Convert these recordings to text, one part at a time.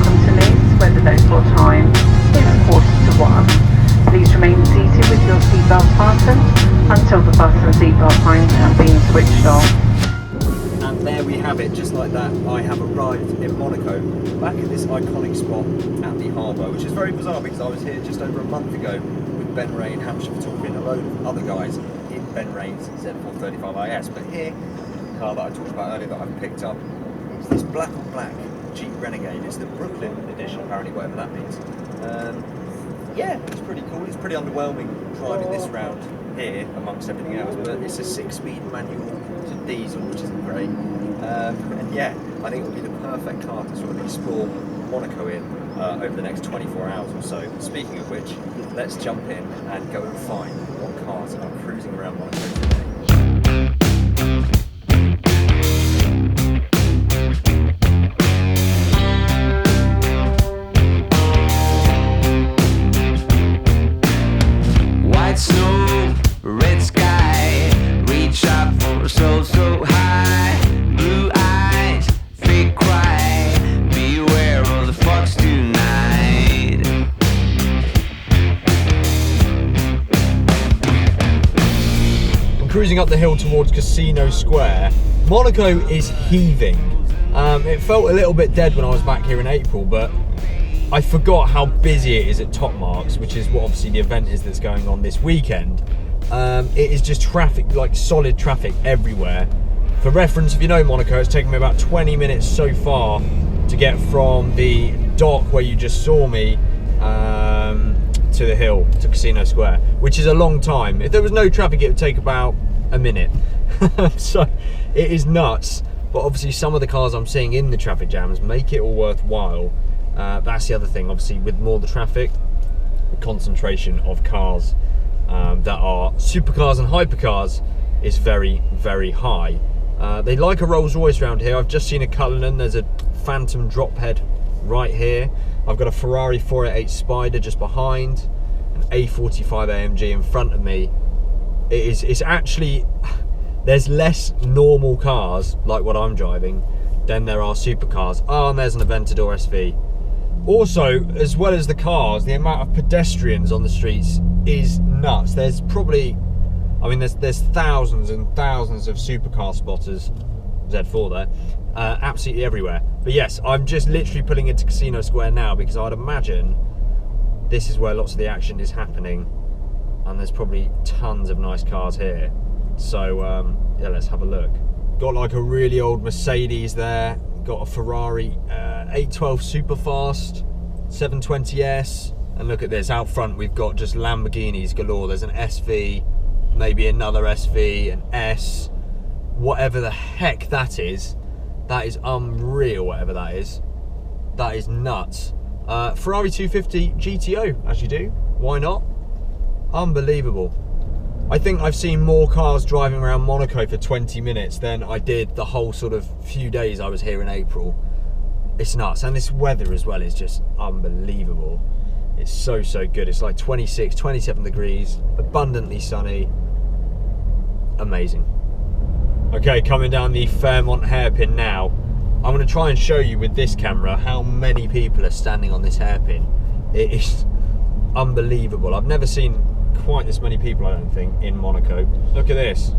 Welcome to Nice, where the local time is 1:45. Please remain seated with your seatbelt fastened until the bus and seatbelt signs have been switched off. And there we have it, just like that, I have arrived in Monaco, back at this iconic spot at the harbour, which is very bizarre because I was here just over a month ago with Ben Ray and Hampshire Photography and a load of other guys in Ben Ray's Z435IS. But here, the car that I talked about earlier that I've picked up, is this black on black Jeep Renegade. It's the Brooklyn edition, apparently, whatever that means. Yeah, it's pretty cool. It's pretty underwhelming driving this round here amongst everything else, but it's a 6-speed manual to diesel, which isn't great. And yeah, I think it'll be the perfect car to sort of explore Monaco in over the next 24 hours or so. Speaking of which, let's jump in and go and find what cars are cruising around Monaco today. Snow, red sky, reach up for so high, blue eyes, fake cry, beware of the fox tonight. I'm cruising up the hill towards Casino Square. Monaco is heaving. It felt a little bit dead when I was back here in April, but I forgot how busy it is at Top Marques, which is what obviously the event is that's going on this weekend. It is just traffic, like solid traffic everywhere. For reference, if you know Monaco, it's taken me about 20 minutes so far to get from the dock where you just saw me to the hill, to Casino Square, which is a long time. If there was no traffic, it would take about a minute. So it is nuts, but obviously some of the cars I'm seeing in the traffic jams make it all worthwhile. That's the other thing, obviously, with more the traffic, the concentration of cars that are supercars and hypercars is very, very high. They like a Rolls Royce around here. I've just seen a Cullinan. There's a Phantom drop head right here. I've got a Ferrari 488 Spider just behind, an A45 AMG in front of me. It's actually, there's less normal cars like what I'm driving than there are supercars. Oh, and there's an Aventador SV. Also, as well as the cars, the amount of pedestrians on the streets is nuts. There's probably, I mean, there's thousands and thousands of supercar spotters, Z4 there, absolutely everywhere. But yes, I'm just literally pulling into Casino Square now because I'd imagine this is where lots of the action is happening, and there's probably tons of nice cars here. So yeah, let's have a look. Got like a really old Mercedes there. Got a Ferrari 812 Superfast 720S, and look at this, out front we've got just Lamborghinis galore. There's an SV, maybe another SV, an S, whatever the heck that is unreal. Whatever that is nuts. Ferrari 250 GTO, as you do, why not? Unbelievable. I think I've seen more cars driving around Monaco for 20 minutes than I did the whole sort of few days I was here in April. It's nuts, and this weather as well is just unbelievable. It's so good. It's like 26, 27 degrees, abundantly sunny, amazing. Okay, coming down the Fairmont hairpin now. I'm going to try and show you with this camera how many people are standing on this hairpin. It is unbelievable. I've never seen quite this many people, I don't think, in Monaco. Look at this.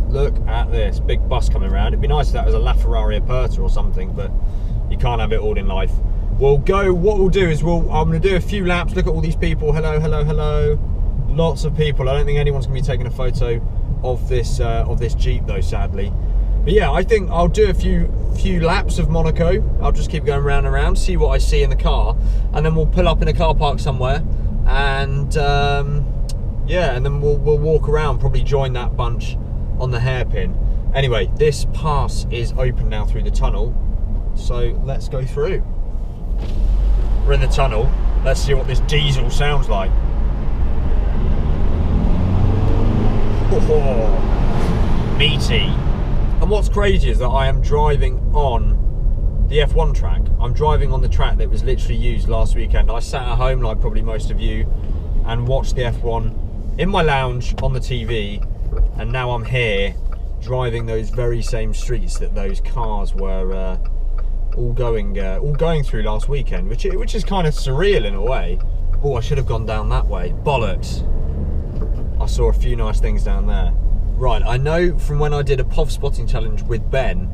Look at this big bus coming around. It'd be nice if that was a LaFerrari Aperta or something, but you can't have it all in life. What we'll do is I'm going to do a few laps. Look at all these people. Hello, hello, hello. Lots of people. I don't think anyone's going to be taking a photo of this Jeep though, sadly. But yeah, I think I'll do a few laps of Monaco. I'll just keep going round and round, see what I see in the car, and then we'll pull up in a car park somewhere, and yeah, and then we'll walk around, probably join that bunch on the hairpin. Anyway, this pass is open now through the tunnel, so let's go through. We're in the tunnel. Let's see what this diesel sounds like. Oh, meaty. And what's crazy is that I am driving on the F1 track. I'm driving on the track that was literally used last weekend. I sat at home, like probably most of you, and watched the F1 in my lounge on the TV, and now I'm here driving those very same streets that those cars were all going through last weekend, which is kind of surreal in a way. Oh, I should have gone down that way. Bollocks. I saw a few nice things down there. Right, I know from when I did a POV spotting challenge with Ben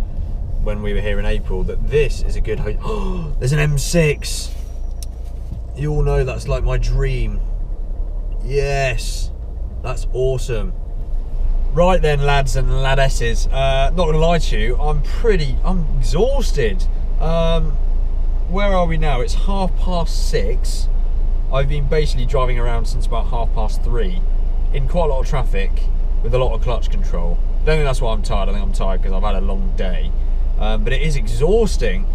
when we were here in April that this is a good hotel. Oh, there's an M6. You all know that's like my dream. Yes, that's awesome. Right then, lads and ladesses, not gonna lie to you, I'm exhausted. Where are we now? It's 6:30. I've been basically driving around since about 3:30 in quite a lot of traffic with a lot of clutch control. I don't think that's why I'm tired. I think I'm tired because I've had a long day. But it is exhausting.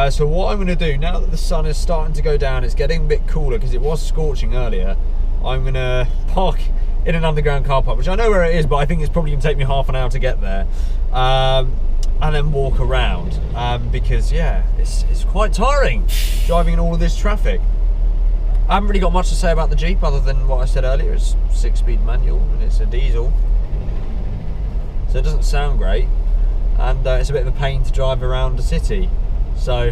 So what I'm going to do, now that the sun is starting to go down, it's getting a bit cooler because it was scorching earlier, I'm going to park in an underground car park, which I know where it is, but I think it's probably going to take me half an hour to get there. And then walk around because, yeah, it's quite tiring driving in all of this traffic. I haven't really got much to say about the Jeep other than what I said earlier. It's 6-speed manual and it's a diesel, so it doesn't sound great, and it's a bit of a pain to drive around the city. So,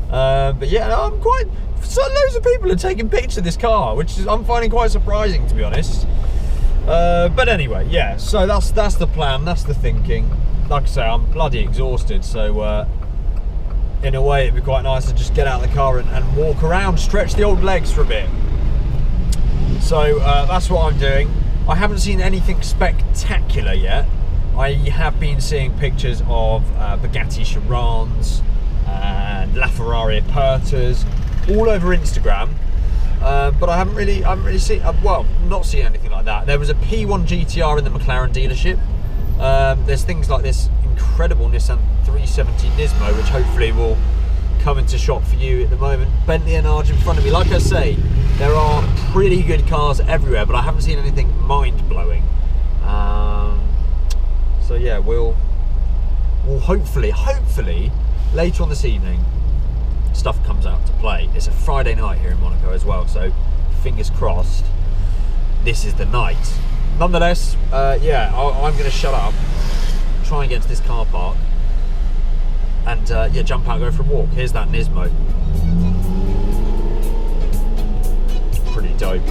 but yeah, no, loads of people are taking pictures of this car, which I'm finding quite surprising, to be honest. But anyway, yeah, so that's the plan, that's the thinking. Like I say, I'm bloody exhausted, so in a way it'd be quite nice to just get out of the car and walk around, stretch the old legs for a bit. So that's what I'm doing. I haven't seen anything spectacular yet. I have been seeing pictures of Bugatti Chirons and LaFerrari Apertas all over Instagram, but I haven't really seen, well, not seen anything like that. There was a P1 GTR in the McLaren dealership. There's things like this incredible Nissan 370 Nismo, which hopefully will come into shop for you at the moment. Bentley and Arge in front of me. Like I say, there are pretty good cars everywhere, but I haven't seen anything mind-blowing. So yeah, we'll hopefully later on this evening stuff comes out to play. It's a Friday night here in Monaco as well, so fingers crossed this is the night. Nonetheless, yeah, I'm going to shut up, try and get to this car park, and yeah, jump out and go for a walk. Here's that Nismo. Pretty dope.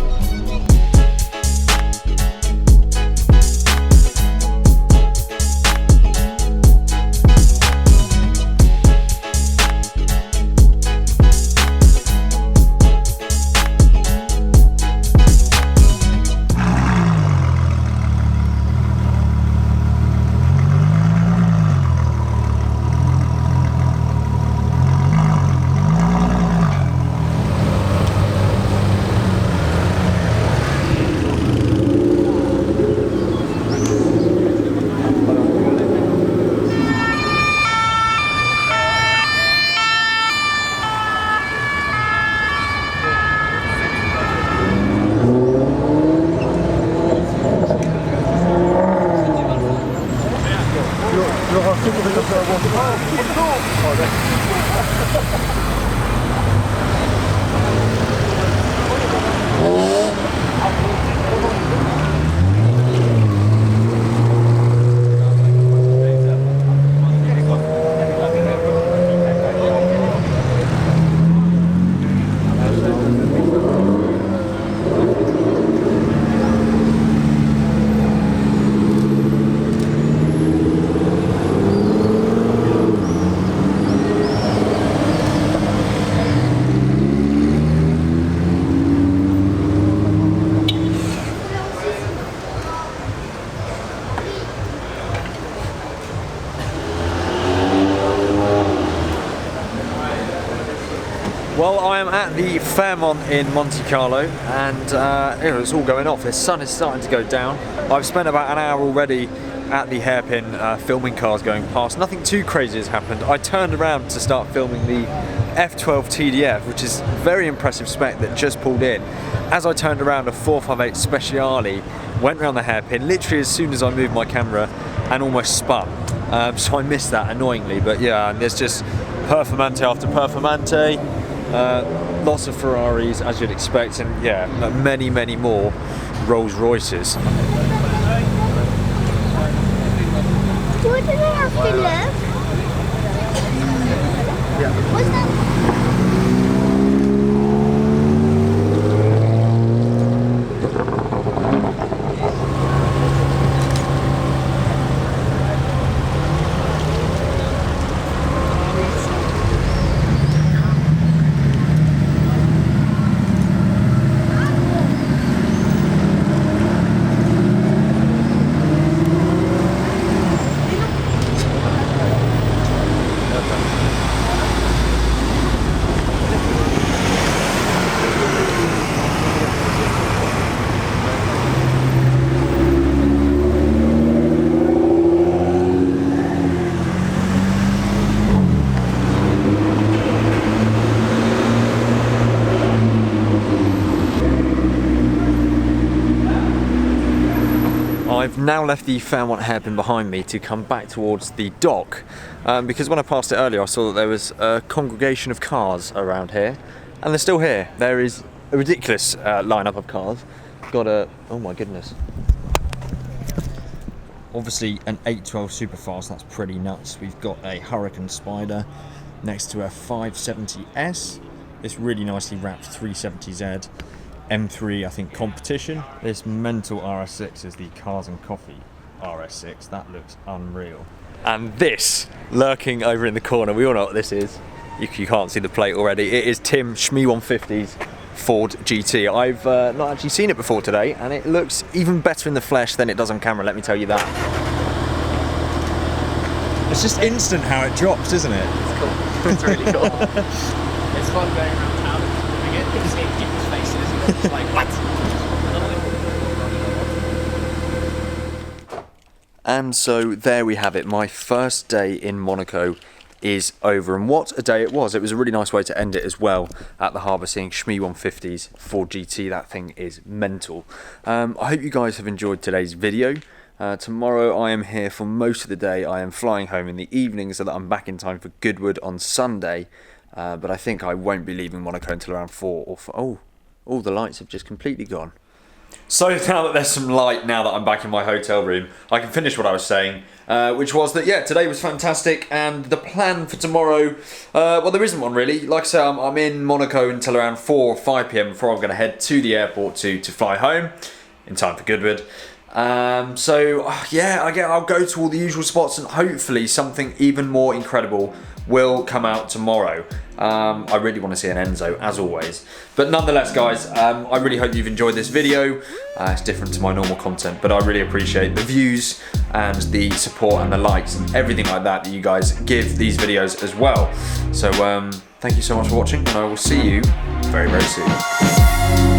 Well, I am at the Fairmont in Monte Carlo, and it's all going off. The sun is starting to go down. I've spent about an hour already at the hairpin filming cars going past. Nothing too crazy has happened. I turned around to start filming the F12 TDF, which is very impressive spec that just pulled in. As I turned around, a 458 Speciale went around the hairpin literally as soon as I moved my camera and almost spun. So I missed that annoyingly, but yeah, and there's just Performante after Performante. Lots of Ferraris, as you'd expect, and yeah, many more Rolls Royces. What do they have to look? What's that? I've now left the Fairmont hairpin behind me to come back towards the dock because when I passed it earlier I saw that there was a congregation of cars around here, and they're still here. There is a ridiculous lineup of cars. Got a, oh my goodness, obviously an 812 Superfast, that's pretty nuts. We've got a Hurricane Spider next to a 570S, this really nicely wrapped 370Z, M3 I think competition. This mental RS6 is the Cars and Coffee RS6, that looks unreal. And this, lurking over in the corner, we all know what this is. You can't see the plate already. It is Tim Shmee150's Ford GT. I've not actually seen it before today, and it looks even better in the flesh than it does on camera, let me tell you that. It's just instant how it drops, isn't it? It's cool. It's really cool. It's fun going around town and doing it. You can see people's faces and it's like, what? And so there we have it. My first day in Monaco is over, and what a day it was. It was a really nice way to end it as well at the harbour, seeing Shmee150's Ford GT. That thing is mental. I hope you guys have enjoyed today's video. Tomorrow I am here for most of the day. I am flying home in the evening so that I'm back in time for Goodwood on Sunday, but I think I won't be leaving Monaco until around 4 or 5. Oh, all the lights have just completely gone. So now that there's some light, now that I'm back in my hotel room, I can finish what I was saying, which was that, yeah, today was fantastic, and the plan for tomorrow, well, there isn't one really. Like I say, I'm in Monaco until around 4 or 5 PM before I'm going to head to the airport to fly home in time for Goodwood. So, yeah, I'll go to all the usual spots, and hopefully something even more incredible will come out tomorrow. I really want to see an Enzo, as always. But nonetheless, guys, I really hope you've enjoyed this video. It's different to my normal content, but I really appreciate the views and the support and the likes and everything like that that you guys give these videos as well. So, thank you so much for watching, and I will see you very, very soon.